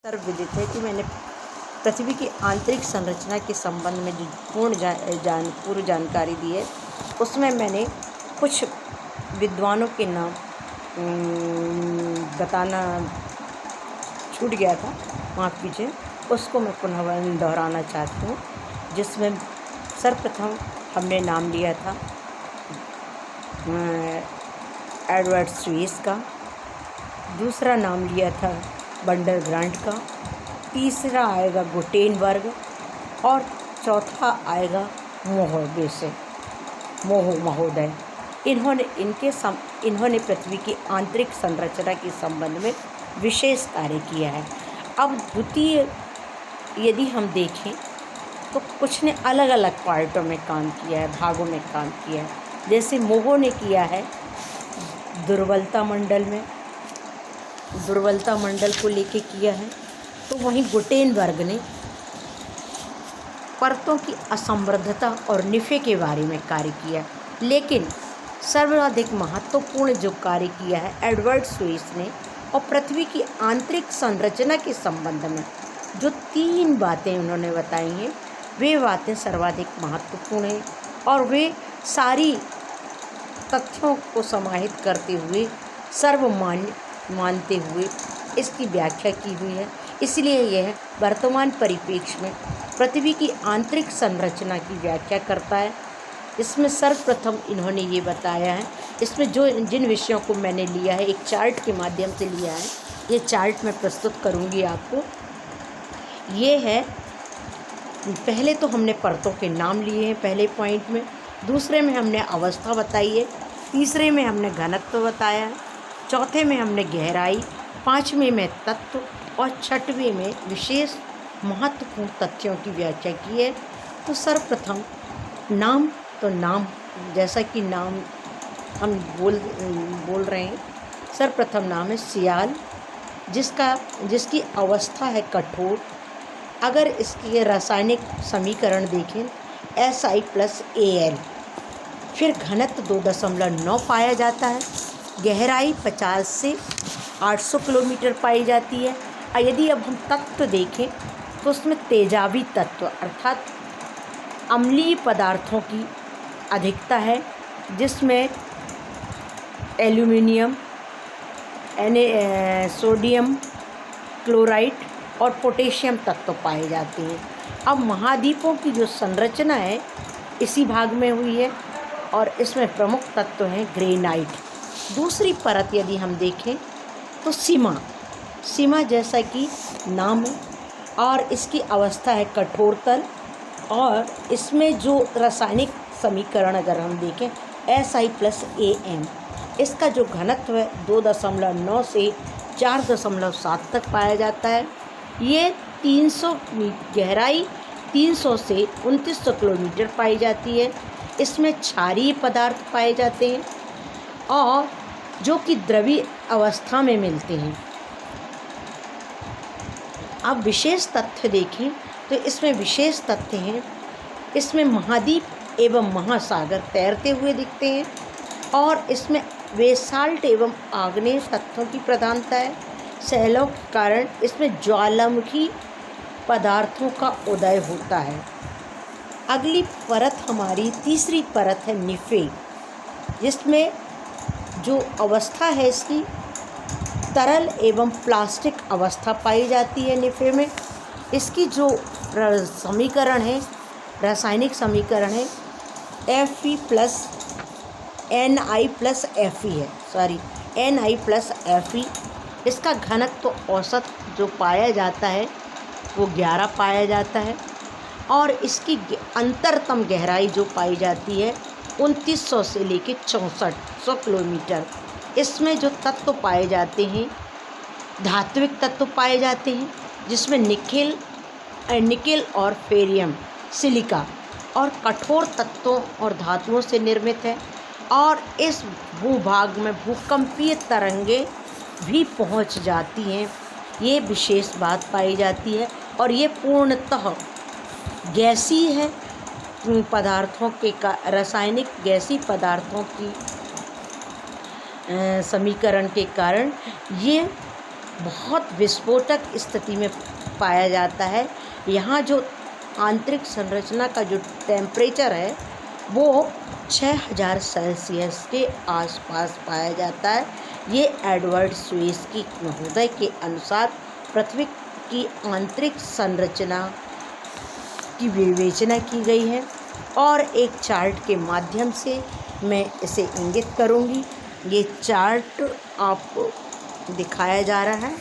सर्वविदित है कि मैंने पृथ्वी की आंतरिक संरचना के संबंध में जो पूर्व जानकारी दी है, उसमें मैंने कुछ विद्वानों के नाम बताना छूट गया था, माफ़ कीजिए। उसको मैं पुनः दोहराना चाहती हूँ, जिसमें सर्वप्रथम हमने नाम लिया था एडवर्ड स्विस का, दूसरा नाम लिया था वंडरग्रांट का, तीसरा आएगा गुटेनबर्ग और चौथा आएगा महोदय। इन्होंने पृथ्वी की आंतरिक संरचना के संबंध में विशेष कार्य किया है। अब द्वितीय यदि हम देखें तो कुछ ने अलग अलग पार्टों में काम किया है, भागों में काम किया है। जैसे मोहो ने किया है दुर्बलता मंडल को लेके किया है, तो वहीं गुटेनबर्ग ने परतों की असमृद्धता और निफे के बारे में कार्य किया। लेकिन सर्वाधिक महत्वपूर्ण जो कार्य किया है एडवर्ड स्विस ने, और पृथ्वी की आंतरिक संरचना के संबंध में जो 3 बातें उन्होंने बताई हैं, वे बातें सर्वाधिक महत्वपूर्ण हैं और वे सारी तथ्यों को समाहित करते हुए सर्वमान्य मानते हुए इसकी व्याख्या की हुई है। इसलिए यह वर्तमान परिप्रेक्ष्य में पृथ्वी की आंतरिक संरचना की व्याख्या करता है। इसमें सर्वप्रथम इन्होंने ये बताया है, इसमें जिन विषयों को मैंने लिया है एक चार्ट के माध्यम से लिया है, ये चार्ट मैं प्रस्तुत करूँगी आपको। ये है, पहले तो हमने परतों के नाम लिए हैं पहले पॉइंट में, दूसरे में हमने अवस्था बताई है, तीसरे में हमने घनत्व बताया है, चौथे में हमने गहराई, 5वें में तत्व और 6वें में विशेष महत्वपूर्ण तथ्यों की व्याख्या की है। तो सर्वप्रथम नाम, जैसा कि नाम हम बोल रहे हैं, सर्वप्रथम नाम है सियाल, जिसकी अवस्था है कठोर। अगर इसके रासायनिक समीकरण देखें Si+Al, फिर घनत्व 2.9 पाया जाता है, गहराई 50 से 800 किलोमीटर पाई जाती है। और यदि अब हम तत्व देखें तो उसमें तेजाबी तत्व अर्थात अम्लीय पदार्थों की अधिकता है, जिसमें एल्यूमिनियम, सोडियम क्लोराइड और पोटेशियम तत्व पाए जाते हैं। अब महाद्वीपों की जो संरचना है इसी भाग में हुई है और इसमें प्रमुख तत्व हैं ग्रेनाइट। दूसरी परत यदि हम देखें तो सीमा जैसा कि नाम है और इसकी अवस्था है कठोरतल, और इसमें जो रासायनिक समीकरण अगर हम देखें Si+Am, इसका जो घनत्व है 2.9 से 4.7 तक पाया जाता है। ये 300 गहराई 300 से 2900 किलोमीटर पाई जाती है। इसमें क्षारीय पदार्थ पाए जाते हैं और जो कि द्रवीय अवस्था में मिलते हैं। अब विशेष तथ्य देखें तो इसमें विशेष तथ्य हैं, इसमें महाद्वीप एवं महासागर तैरते हुए दिखते हैं और इसमें बेसाल्ट एवं आग्नेय तत्वों की प्रधानता है। सैलों के कारण इसमें ज्वालामुखी पदार्थों का उदय होता है। अगली परत हमारी तीसरी परत है निफे, जिसमें जो अवस्था है इसकी तरल एवं प्लास्टिक अवस्था पाई जाती है। निफे में इसकी जो समीकरण है, रासायनिक समीकरण है Ni+Fe। इसका घनत्व तो औसत जो पाया जाता है वो 11 पाया जाता है और इसकी अंतरतम गहराई जो पाई जाती है 2900 से लेकर 6400 किलोमीटर। इसमें जो तत्व पाए जाते हैं, धात्विक तत्व पाए जाते हैं, जिसमें निकेल और फेरियम, सिलिका और कठोर तत्वों और धातुओं से निर्मित है। और इस भूभाग में भूकंपीय तरंगें भी पहुंच जाती हैं, ये विशेष बात पाई जाती है। और ये पूर्णतः गैसीय है, पदार्थों के रासायनिक गैसीय पदार्थों की समीकरण के कारण ये बहुत विस्फोटक स्थिति में पाया जाता है। यहाँ जो आंतरिक संरचना का जो टेम्परेचर है वो 6000 सेल्सियस के आसपास पाया जाता है। ये एडवर्ड स्वेस्की महोदय के अनुसार पृथ्वी की आंतरिक संरचना की विवेचना की गई है और एक चार्ट के माध्यम से मैं इसे इंगित करूंगी। ये चार्ट आपको दिखाया जा रहा है।